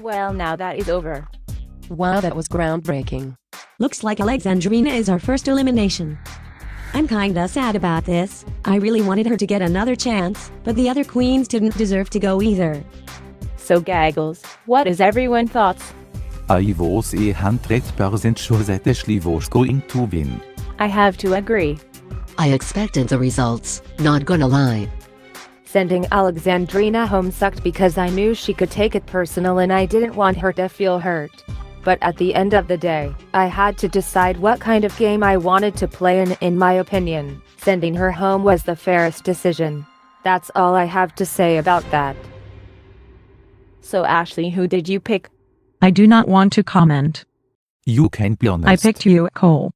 Well, now that is over. Wow, that was groundbreaking. Looks like Alexandrina is our first elimination. I'm kinda sad about this. I really wanted her to get another chance, but the other queens didn't deserve to go either. So Gaggles, what is everyone's thoughts? I was 100% sure that she was going to win. I have to agree. I expected the results, not gonna lie. Sending Alexandrina home sucked because I knew she could take it personal and I didn't want her to feel hurt. But at the end of the day, I had to decide what kind of game I wanted to play and in my opinion, sending her home was the fairest decision. That's all I have to say about that. So Ashley, who did you pick? I do not want to comment. You can be honest. I picked you, Cole.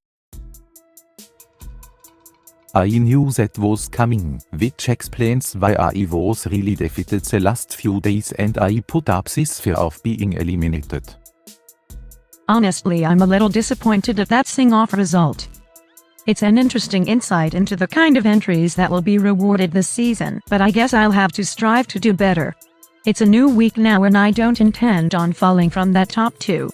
I knew that was coming, which explains why I was really defeated the last few days and I put up this fear of being eliminated. Honestly, I'm a little disappointed at that sing-off result. It's an interesting insight into the kind of entries that will be rewarded this season, but I guess I'll have to strive to do better. It's a new week now and I don't intend on falling from that top 2.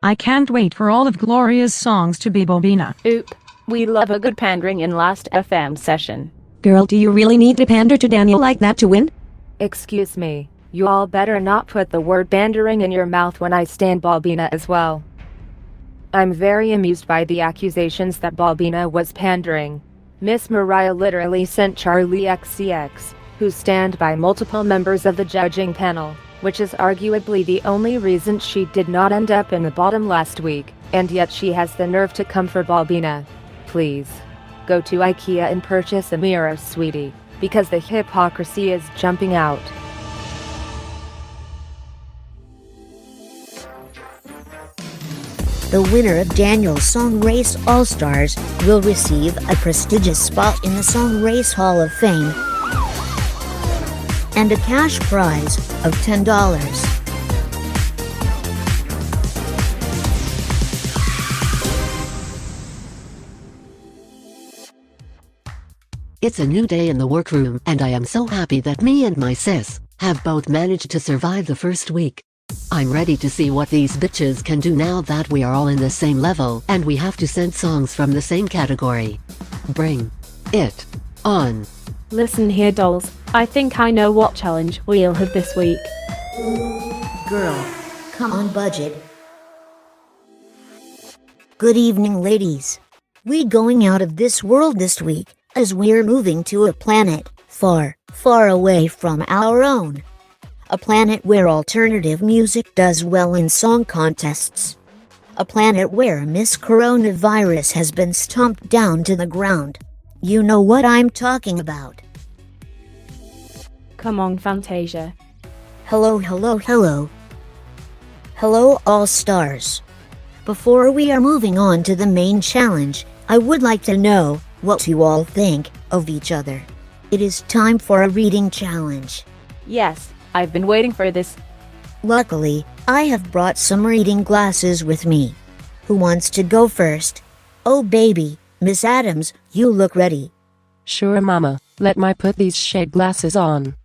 I can't wait for all of Gloria's songs to be Bobina. Oop. We love a good pandering in Last FM session. Girl, do you really need to pander to Daniel like that to win? Excuse me, you all better not put the word pandering in your mouth when I stand Balbina as well. I'm very amused by the accusations that Balbina was pandering. Miss Mariah literally sent Charlie XCX, who stand by multiple members of the judging panel, which is arguably the only reason she did not end up in the bottom last week, and yet she has the nerve to come for Balbina. Please. Go to IKEA and purchase a mirror, sweetie, because the hypocrisy is jumping out. The winner of Daniel's Song Race All-Stars will receive a prestigious spot in the Song Race Hall of Fame and a cash prize of $10. It's a new day in the workroom and I am so happy that me and my sis have both managed to survive the first week. I'm ready to see what these bitches can do now that we are all in the same level and we have to send songs from the same category. Bring it on. Listen here, dolls. I think I know what challenge we'll have this week. Girl, come on budget. Good evening, ladies. We going out of this world this week, as we're moving to a planet far, far away from our own. A planet where alternative music does well in song contests. A planet where Miss Coronavirus has been stomped down to the ground. You know what I'm talking about. Come on, Fantasia. Hello, hello, hello. Hello, all stars. Before we are moving on to the main challenge, I would like to know what you all think of each other. It is time for a reading challenge. Yes, I've been waiting for this. Luckily, I have brought some reading glasses with me. Who wants to go first? Oh baby, Miss Adams, you look ready. Sure, mama, let me put these shade glasses on.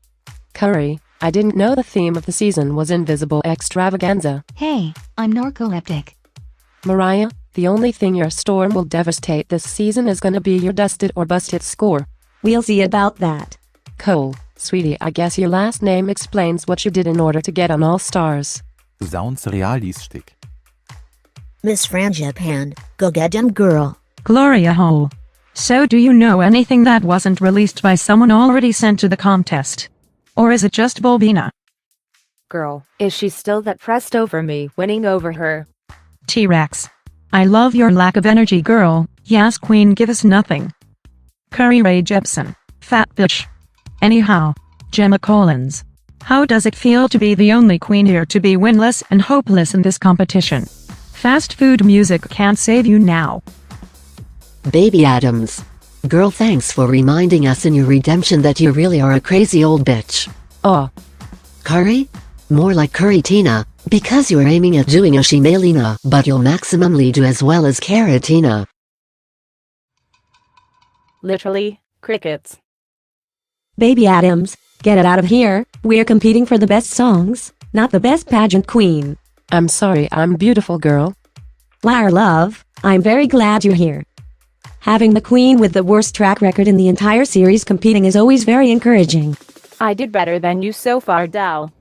Curry, I didn't know the theme of the season was invisible extravaganza. Hey, I'm narcoleptic. Mariah, the only thing your storm will devastate this season is gonna be your dusted or busted score. We'll see about that. Cole, sweetie, I guess your last name explains what you did in order to get on All Stars. Sounds realistic. Miss Frangipan, go get 'em, girl. Gloria Hole. So do you know anything that wasn't released by someone already sent to the contest? Or is it just Bobina? Girl, is she still that pressed over me, winning over her? T-Rex. I love your lack of energy, girl. Yes, queen, give us nothing. Curry Ray Jepsen. Fat bitch. Anyhow, Gemma Collins. How does it feel to be the only queen here to be winless and hopeless in this competition? Fast food music can't save you now. Baby Adams. Girl, thanks for reminding us in your redemption that you really are a crazy old bitch. Oh. Curry? More like Curry Tina, because you're aiming at doing a Shimelina, but you'll maximally do as well as Caratina. Literally, crickets. Baby Adams, get it out of here. We're competing for the best songs. not the best pageant queen. I'm sorry, I'm beautiful girl. Lara love, I'm very glad you're here. Having the queen with the worst track record in the entire series competing is always very encouraging. I did better than you so far, Dal.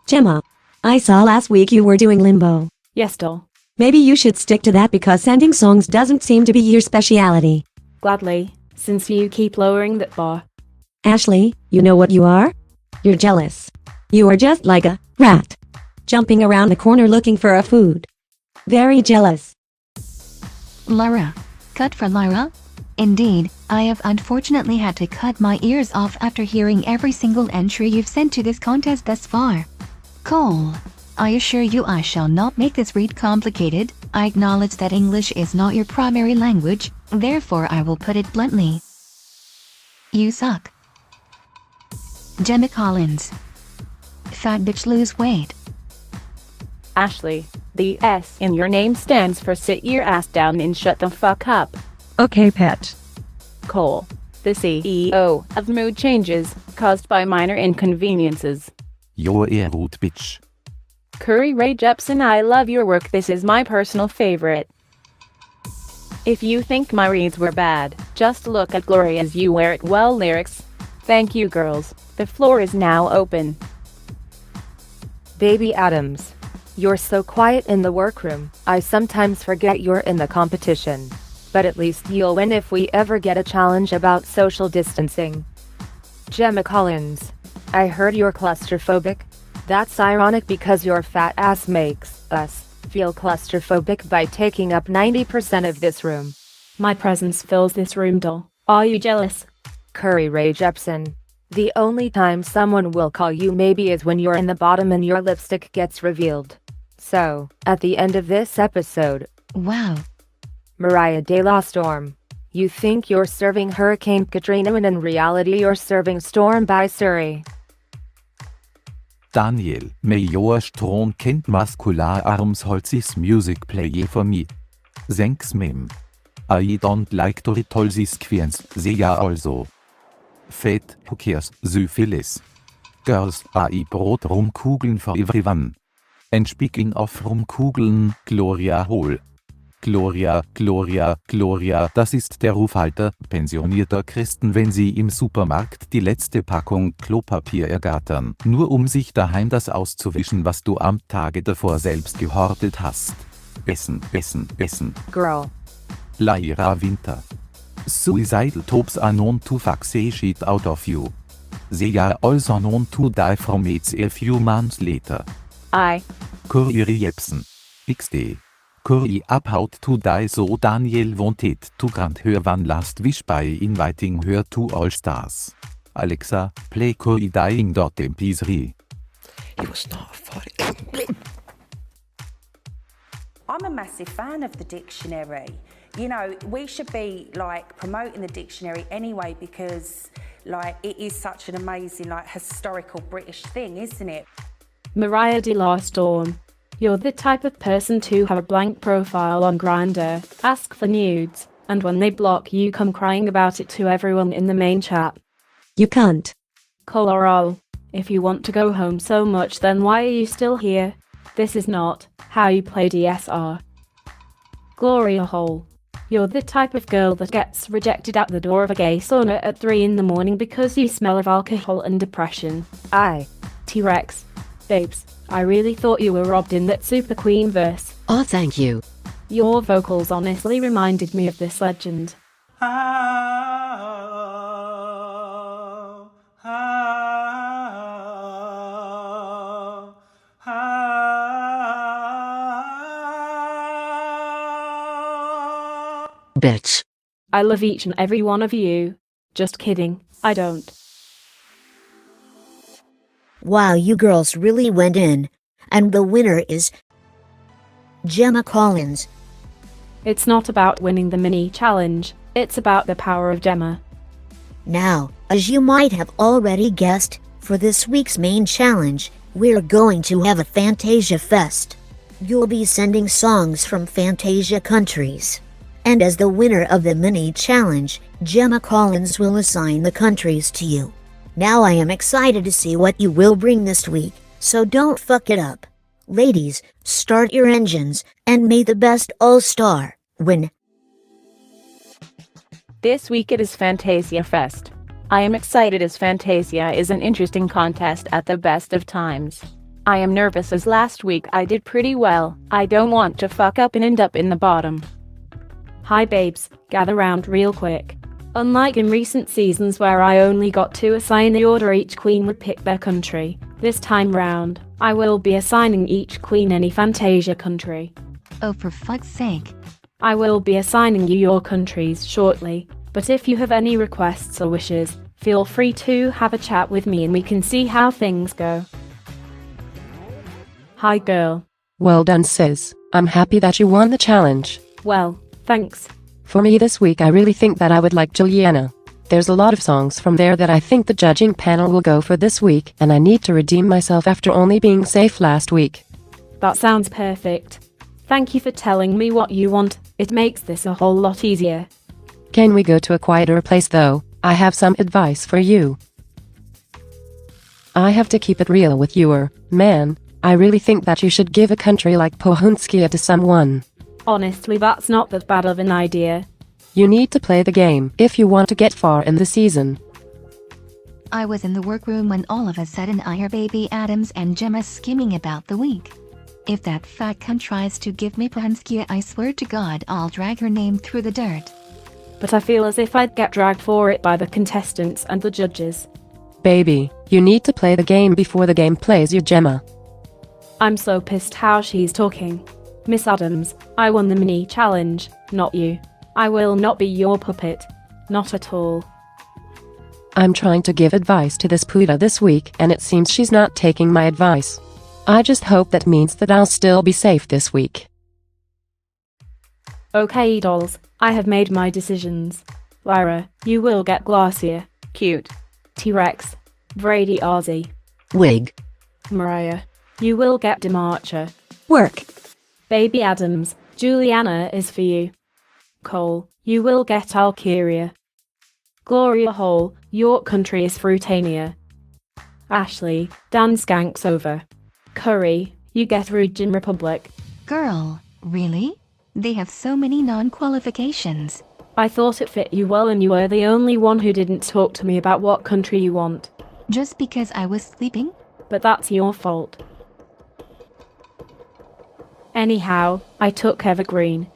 Gemma, I saw last week you were doing limbo. Yes, doll. Maybe you should stick to that because sending songs doesn't seem to be your speciality. Gladly, since you keep lowering that bar. Ashley, you know what you are? You're jealous. You are just like a rat, jumping around the corner looking for a food. Very jealous. Lara. Cut for Lara? Indeed, I have unfortunately had to cut my ears off after hearing every single entry you've sent to this contest thus far. Cole. I assure you I shall not make this read complicated. I acknowledge that English is not your primary language, therefore I will put it bluntly. You suck. Gemma Collins. Fat bitch lose weight. Ashley, the S in your name stands for sit your ass down and shut the fuck up. Okay, pet. Cole, the CEO of mood changes caused by minor inconveniences. You're a rude bitch. Curry Ray Jepsen, I love your work. This is my personal favorite. If you think my reads were bad, just look at Gloria's You Wear It Well lyrics. Thank you, girls. The floor is now open. Baby Adams, you're so quiet in the workroom. I sometimes forget you're in the competition. But at least you'll win if we ever get a challenge about social distancing. Gemma Collins, I heard you're claustrophobic. That's ironic because your fat ass makes us feel claustrophobic by taking up 90% of this room. My presence fills this room, doll. Are you jealous? Curry Ray Jepsen, the only time someone will call you maybe is when you're in the bottom and your lipstick gets revealed. So, at the end of this episode, Wow. Mariah De La Storm, you think you're serving Hurricane Katrina when in reality you're serving Storm by Surrey. Daniel, Major Stron kennt Muskulararmsholzis music play for me. Thanks mem. I don't like to read all these queens, they are also. Fate, who cares, syphilis. Girls, I brought Rumkugeln for everyone. And speaking of Rumkugeln, Gloria Hole. Gloria, Gloria, Gloria, das ist der Rufhalter pensionierter Christen, wenn sie im Supermarkt die letzte Packung Klopapier ergattern, nur um sich daheim das auszuwischen, was du am Tage davor selbst gehortet hast. Essen, essen, essen. Girl. Lyra Winter. Suicidal thoughts are known to fuck the shit out of you. They are also known to die from it a few months later. I. Curry Jepsen. XD. Curry about to die, so Daniel wanted to grant her one last wish by inviting her to All Stars. Alexa, play Curry Dying.mp3. It was not funny. I'm a massive fan of the dictionary. You know, we should be like promoting the dictionary anyway because like it is such an amazing like historical British thing, isn't it? Mariah De La Storm. You're the type of person to have a blank profile on Grindr, ask for nudes, and when they block you come crying about it to everyone in the main chat. You can't. Colorado. If you want to go home so much, then why are you still here? This is not how you play DSR. Gloria Hole. You're the type of girl that gets rejected at the door of a gay sauna at 3 in the morning because you smell of alcohol and depression. I. T-Rex. Babes, I really thought you were robbed in that Super Queen verse. Oh, thank you. Your vocals honestly reminded me of this legend. Bitch. I love each and every one of you. Just kidding, I don't. Wow, you girls really went in. And the winner is Gemma Collins. It's not about winning the mini challenge, it's about the power of Gemma. Now, as you might have already guessed, for this week's main challenge, we're going to have a Fantasia Fest. You'll be sending songs from Fantasia countries. And as the winner of the mini challenge, Gemma Collins will assign the countries to you. Now I am excited to see what you will bring this week, so don't fuck it up. Ladies, start your engines, and may the best all-star win. This week it is Fantasia Fest. I am excited as Fantasia is an interesting contest at the best of times. I am nervous as last week I did pretty well. I don't want to fuck up and end up in the bottom. Hi babes, gather round real quick. Unlike in recent seasons where I only got to assign the order each queen would pick their country, this time round, I will be assigning each queen any Fantasia country. Oh, for fuck's sake. I will be assigning you your countries shortly, but if you have any requests or wishes, feel free to have a chat with me and we can see how things go. Hi girl. Well done, sis. I'm happy that you won the challenge. Well, thanks. For me this week I really think that I would like Juliana. There's a lot of songs from there that I think the judging panel will go for this week, and I need to redeem myself after only being safe last week. That sounds perfect. Thank you for telling me what you want. It makes this a whole lot easier. Can we go to a quieter place though? I have some advice for you. I have to keep it real with you, man. I really think that you should give a country like Pohunskia to someone. Honestly, that's not that bad of an idea. You need to play the game if you want to get far in the season. I was in the workroom when all of a sudden I hear Baby Adams and Gemma skimming about the week. If that fat cunt tries to give me Pohunskia, I swear to God I'll drag her name through the dirt. But I feel as if I'd get dragged for it by the contestants and the judges. Baby, you need to play the game before the game plays you, Gemma. I'm so pissed how she's talking. Miss Adams, I won the mini challenge, not you. I will not be your puppet. Not at all. I'm trying to give advice to this Puda this week and it seems she's not taking my advice. I just hope that means that I'll still be safe this week. Okay dolls, I have made my decisions. Lyra, you will get Glacier, Cute, T-Rex, Brady Ozzy. Wig. Mariah, you will get Demarcher. Work. Baby Adams, Juliana is for you. Cole, you will get Alkeria. Gloria Hole, your country is Fruitania. Ashley, Dan Skanks over. Curry, you get Region Republic. Girl, really? They have so many non-qualifications. I thought it fit you well and you were the only one who didn't talk to me about what country you want. Just because I was sleeping? But that's your fault. Anyhow, I took Evergreen.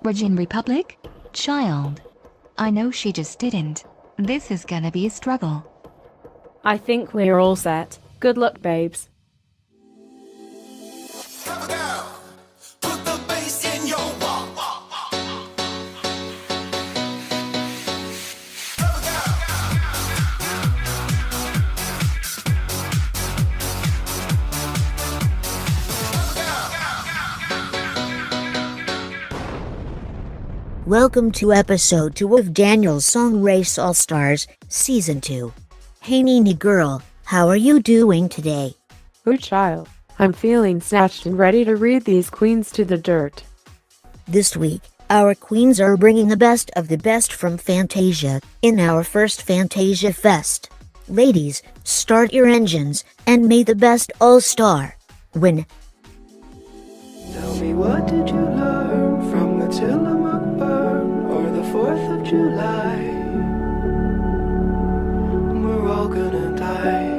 Region Republic? Child. I know she just didn't. This is gonna be a struggle. I think we're all set. Good luck, babes. Welcome to episode 2 of Daniel's Song Race All Stars, Season 2. Hey Nini girl, how are you doing today? Good child. I'm feeling snatched and ready to read these queens to the dirt. This week, our queens are bringing the best of the best from Fantasia in our first Fantasia Fest. Ladies, start your engines, and may the best all-star win. Tell me, what did you learn from Tillamook burn or the 4th of July? We're all gonna die.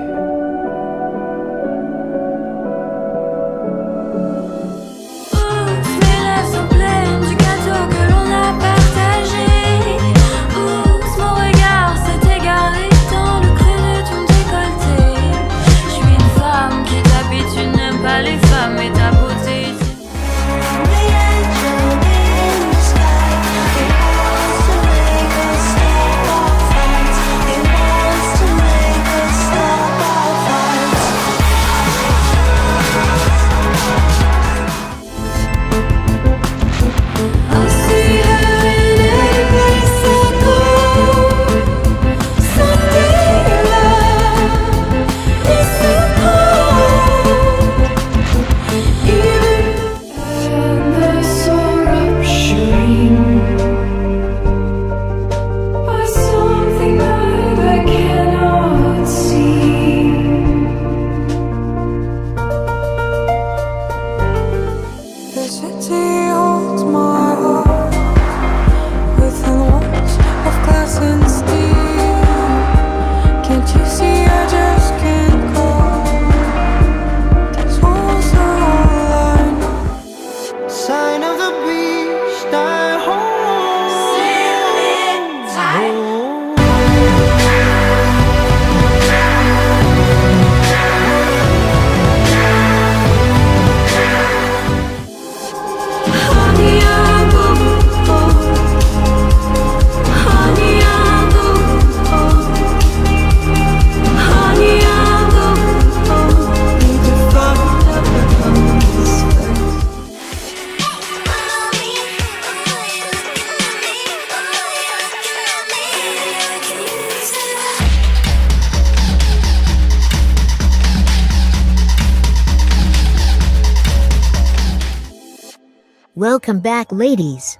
Welcome back, ladies.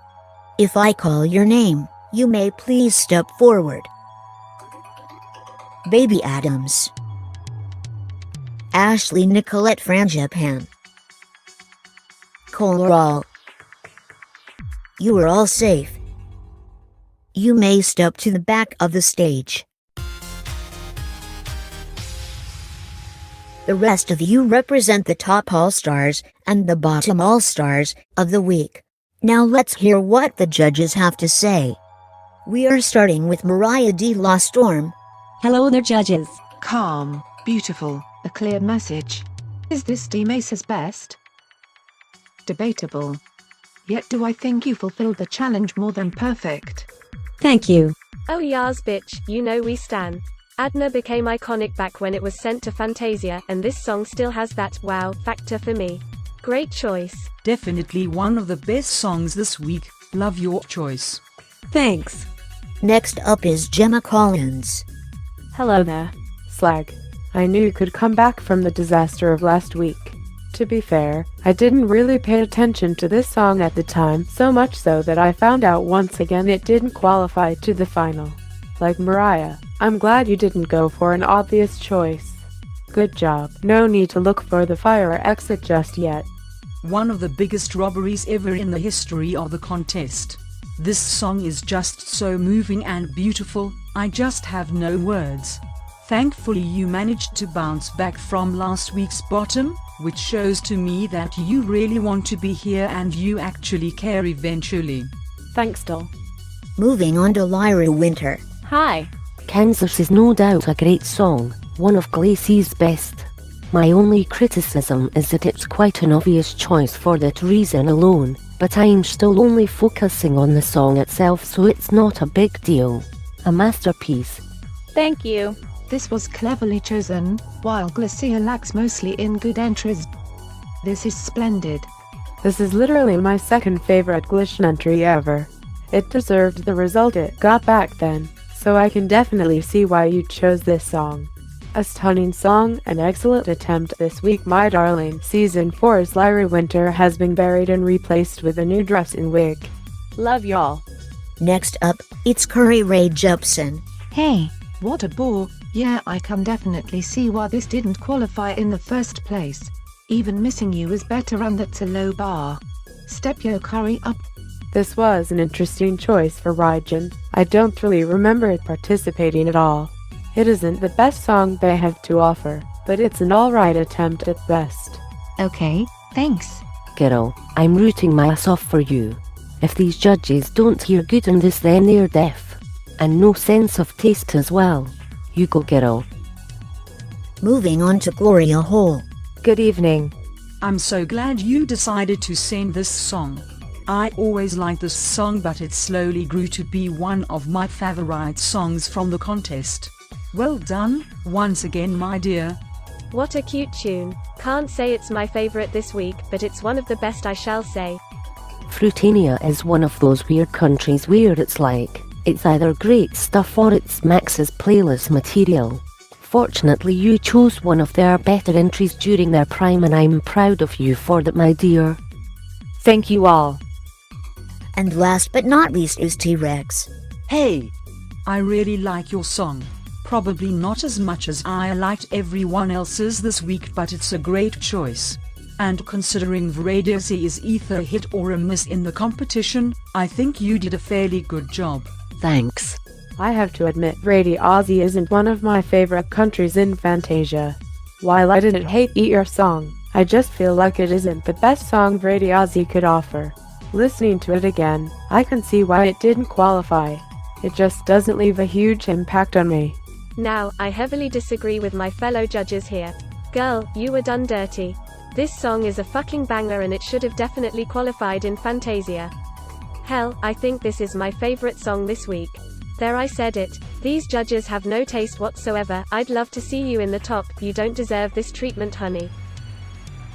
If I call your name, you may please step forward. Baby Adams, Ashley Nicolette Frangipan, Coral. You are all safe. You may step to the back of the stage. The rest of you represent the top All-Stars and the bottom All-Stars of the week. Now let's hear what the judges have to say. We are starting with Mariah D. La Storm. Hello there, judges. Calm, beautiful, a clear message. Is this D-Mace's best? Debatable. Yet do I think you fulfilled the challenge more than perfect. Thank you. Oh yas bitch, you know we stan. Adna became iconic back when it was sent to Fantasia, and this song still has that wow factor for me. Great choice. Definitely one of the best songs this week. Love your choice. Thanks. Next up is Gemma Collins. Hello there, Slag. I knew you could come back from the disaster of last week. To be fair, I didn't really pay attention to this song at the time, so much so that I found out once again it didn't qualify to the final. Like Mariah, I'm glad you didn't go for an obvious choice. Good job. No need to look for the fire exit just yet. One of the biggest robberies ever in the history of the contest. This song is just so moving and beautiful, I just have no words. Thankfully you managed to bounce back from last week's bottom, which shows to me that you really want to be here and you actually care eventually. Thanks, doll. Moving on to Lyra Winter. Hi. Kansas is no doubt a great song, one of Glacey's best. My only criticism is that it's quite an obvious choice for that reason alone, but I'm still only focusing on the song itself, so it's not a big deal. A masterpiece. Thank you. This was cleverly chosen, while Glacia lacks mostly in good entries. This is splendid. This is literally my second favorite Glitch entry ever. It deserved the result it got back then, so I can definitely see why you chose this song. A stunning song, an excellent attempt this week, my darling. Season 4's Lyra Winter has been buried and replaced with a new dress and wig. Love y'all. Next up, it's Curry Ray Jepsen. Hey. What a bore. Yeah, I can definitely see why this didn't qualify in the first place. Even missing you is better, and that's a low bar. Step your curry up. This was an interesting choice for Rygen. I don't really remember it participating at all. It isn't the best song they have to offer, but it's an alright attempt at best. Okay, thanks. Girl, I'm rooting my ass off for you. If these judges don't hear good in this, then they're deaf. And no sense of taste as well. You go, girl. Moving on to Gloria Hole. Good evening. I'm so glad you decided to sing this song. I always liked this song, but it slowly grew to be one of my favorite songs from the contest. Well done, once again, my dear. What a cute tune. Can't say it's my favorite this week, but it's one of the best, I shall say. Fruitania is one of those weird countries where it's like, it's either great stuff or it's Max's playlist material. Fortunately you chose one of their better entries during their prime, and I'm proud of you for that, my dear. Thank you all. And last but not least is T-Rex. Hey! I really like your song. Probably not as much as I liked everyone else's this week, but it's a great choice. And considering Fantasia is either a hit or a miss in the competition, I think you did a fairly good job. Thanks. I have to admit, Fantasia isn't one of my favorite countries in Fantasia. While I didn't hate your song, I just feel like it isn't the best song Fantasia could offer. Listening to it again, I can see why it didn't qualify. It just doesn't leave a huge impact on me. Now, I heavily disagree with my fellow judges here. Girl, you were done dirty. This song is a fucking banger and it should have definitely qualified in Fantasia. Hell, I think this is my favorite song this week. There, I said it. These judges have no taste whatsoever. I'd love to see you in the top. You don't deserve this treatment, honey.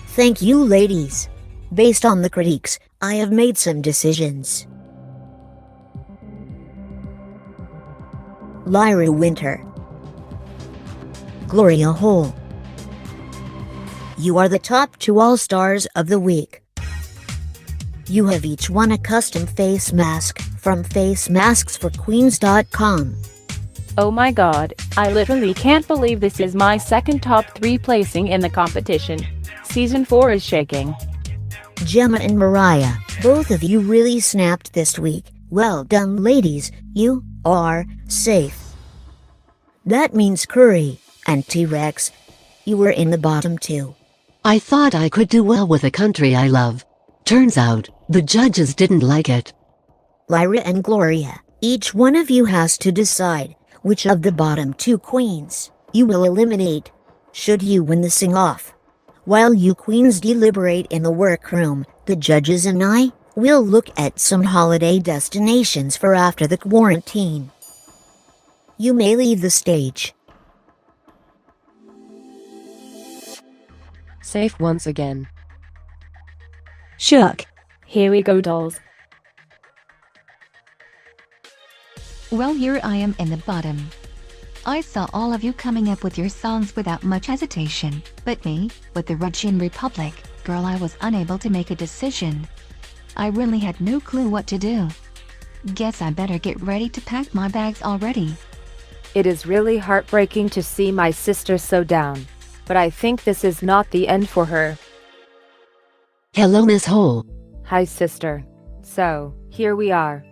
Thank you, ladies. Based on the critiques, I have made some decisions. Lyra Winter. Gloria Hole. You are the top 2 All-Stars of the week. You have each won a custom face mask from facemasksforqueens.com. Oh my god, I literally can't believe this is my second top 3 placing in the competition. Season 4 is shaking. Gemma and Mariah, both of you really snapped this week. Well done, ladies, you are safe. That means Curry and T-Rex, you were in the bottom 2. I thought I could do well with a country I love. Turns out, the judges didn't like it. Lyra and Gloria, each one of you has to decide which of the bottom 2 queens you will eliminate, should you win the sing-off. While you queens deliberate in the workroom, the judges and I will look at some holiday destinations for after the quarantine. You may leave the stage. Safe once again. Shook. Here we go, dolls. Well, here I am in the bottom. I saw all of you coming up with your songs without much hesitation, but me, with the Russian Republic, girl, I was unable to make a decision. I really had no clue what to do. Guess I better get ready to pack my bags already. It is really heartbreaking to see my sister so down. But I think this is not the end for her. Hello, Miss Hole. Hi, sister. So, here we are.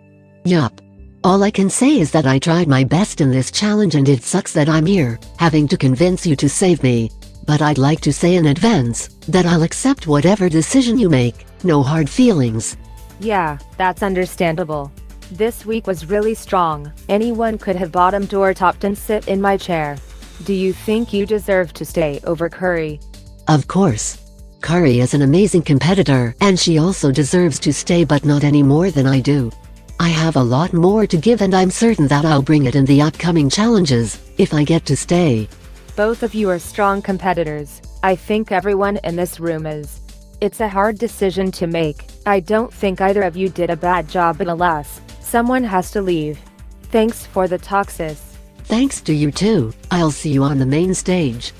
Yup. All I can say is that I tried my best in this challenge and it sucks that I'm here, having to convince you to save me. But I'd like to say in advance that I'll accept whatever decision you make, no hard feelings. Yeah, that's understandable. This week was really strong. Anyone could have bottomed or topped and sit in my chair. Do you think you deserve to stay over Curry? Of course. Curry is an amazing competitor and she also deserves to stay, but not any more than I do. I have a lot more to give and I'm certain that I'll bring it in the upcoming challenges, if I get to stay. Both of you are strong competitors. I think everyone in this room is. It's a hard decision to make. I don't think either of you did a bad job, but alas, someone has to leave. Thanks for the talk, sis. Thanks to you too. I'll see you on the main stage.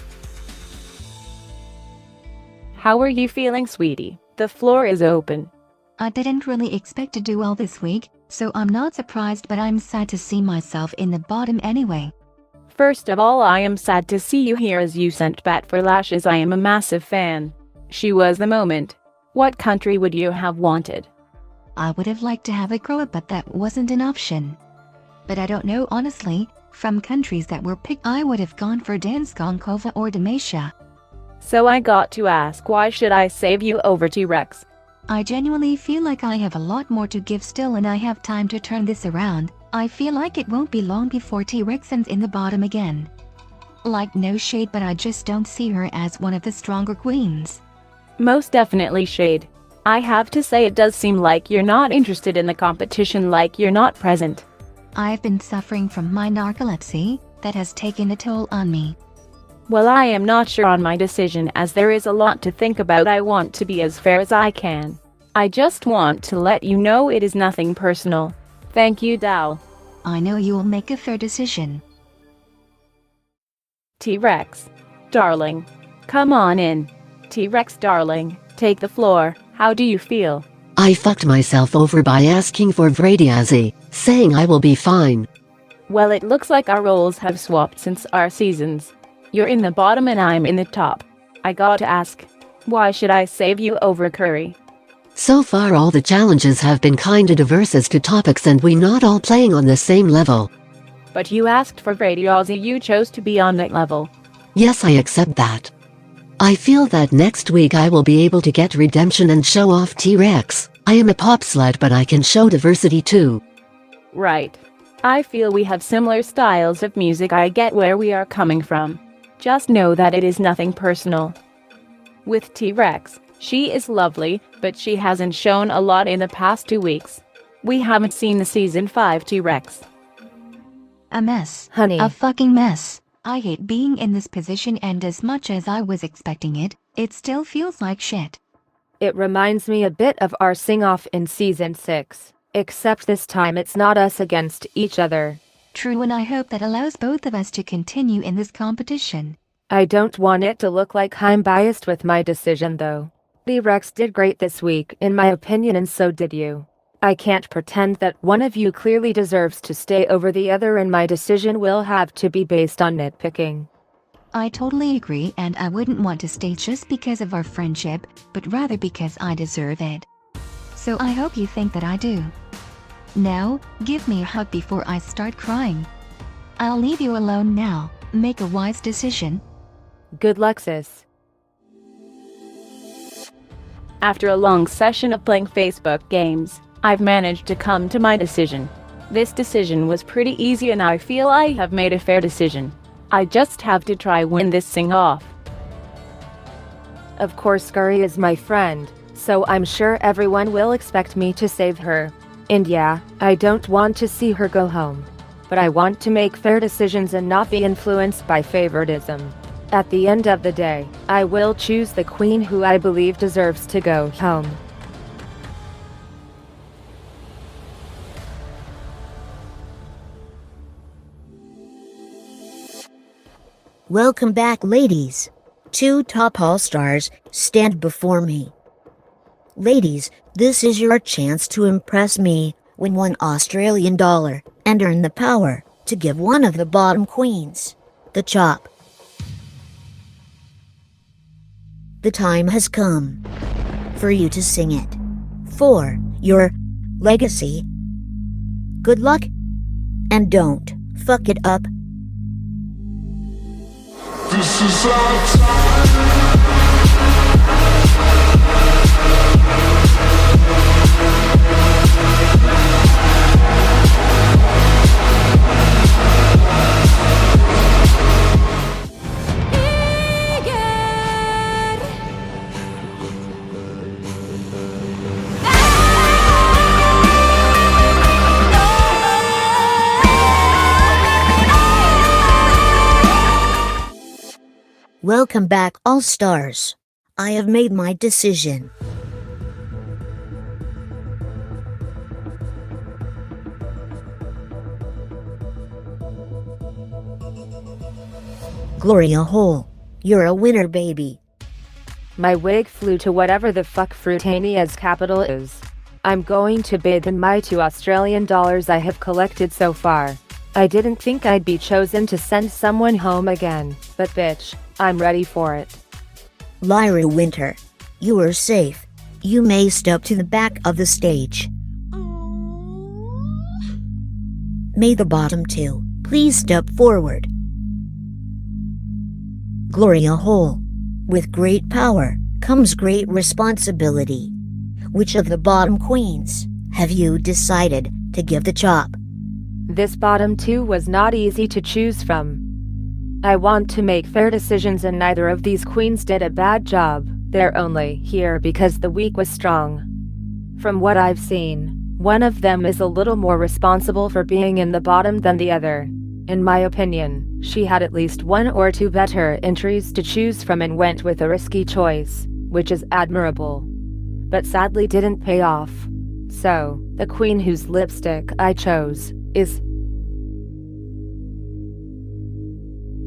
How are you feeling, sweetie? The floor is open. I didn't really expect to do well this week, so I'm not surprised, but I'm sad to see myself in the bottom anyway. First of all, I am sad to see you here as you sent Bat for Lashes. I am a massive fan. She was the moment. What country would you have wanted? I would have liked to have a Croat, but that wasn't an option. But I don't know, honestly. From countries that were picked, I would have gone for Danskonkova or Dalmatia. So I got to ask, why should I save you over T-Rex? I genuinely feel like I have a lot more to give still and I have time to turn this around. I feel like it won't be long before T-Rex ends in the bottom again. Like, no shade, but I just don't see her as one of the stronger queens. Most definitely shade. I have to say it does seem like you're not interested in the competition, like you're not present. I've been suffering from my narcolepsy, that has taken a toll on me. Well, I am not sure on my decision as there is a lot to think about. I want to be as fair as I can. I just want to let you know it is nothing personal. Thank you, Dal. I know you will make a fair decision. T-Rex. Darling. Come on in. T-Rex darling, take the floor. How do you feel? I fucked myself over by asking for Vradiazi, saying I will be fine. Well, it looks like our roles have swapped since our seasons. You're in the bottom and I'm in the top. I gotta ask, why should I save you over Curry? So far all the challenges have been kinda diverse as to topics and we not all playing on the same level. But you asked for Vradiazi, you chose to be on that level. Yes, I accept that. I feel that next week I will be able to get redemption and show off T-Rex. I am a pop slut, but I can show diversity too. Right. I feel we have similar styles of music. I get where we are coming from. Just know that it is nothing personal. With T-Rex, she is lovely, but she hasn't shown a lot in the past 2 weeks. We haven't seen the season 5 T-Rex. A mess. Honey. A fucking mess. I hate being in this position, and as much as I was expecting it, it still feels like shit. It reminds me a bit of our sing-off in season 6, except this time it's not us against each other. True, and I hope that allows both of us to continue in this competition. I don't want it to look like I'm biased with my decision though. Rex did great this week, in my opinion, and so did you. I can't pretend that one of you clearly deserves to stay over the other, and my decision will have to be based on nitpicking. I totally agree, and I wouldn't want to stay just because of our friendship, but rather because I deserve it. So I hope you think that I do. Now, give me a hug before I start crying. I'll leave you alone now. Make a wise decision. Good luck, sis. After a long session of playing Facebook games, I've managed to come to my decision. This decision was pretty easy and I feel I have made a fair decision. I just have to try win this thing off. Of course, Scurry is my friend, so I'm sure everyone will expect me to save her. And yeah, I don't want to see her go home. But I want to make fair decisions and not be influenced by favoritism. At the end of the day, I will choose the queen who I believe deserves to go home. Welcome back, ladies. 2 top all-stars stand before me. Ladies, this is your chance to impress me, win $1 Australian and earn the power to give one of the bottom queens the chop. The time has come for you to sing it for your legacy. Good luck, and don't fuck it up. This is our time. Welcome back, all-stars. I have made my decision. Gloria Hole, you're a winner, baby. My wig flew to whatever the fuck Fruitania's capital is. I'm going to bid in my $2 Australian I have collected so far. I didn't think I'd be chosen to send someone home again, but bitch, I'm ready for it. Lyra Winter, you are safe. You may step to the back of the stage. May the bottom 2 please step forward. Gloria Hole, with great power comes great responsibility. Which of the bottom queens have you decided to give the chop? This bottom 2 was not easy to choose from. I want to make fair decisions and neither of these queens did a bad job. They're only here because the week was strong. From what I've seen, one of them is a little more responsible for being in the bottom than the other. In my opinion, she had at least 1 or 2 better entries to choose from and went with a risky choice, which is admirable. But sadly didn't pay off. So, the queen whose lipstick I chose is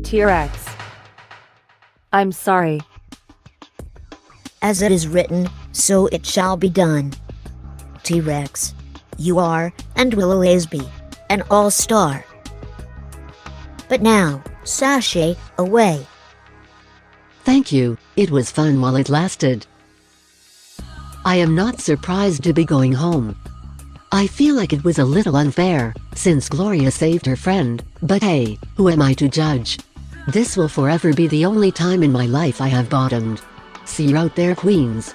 T-Rex. I'm sorry. As it is written, so it shall be done. T-Rex, you are, and will always be, an all-star. But now, sashay away. Thank you, it was fun while it lasted. I am not surprised to be going home. I feel like it was a little unfair, since Gloria saved her friend, but hey, who am I to judge? This will forever be the only time in my life I have bottomed. See you out there, queens.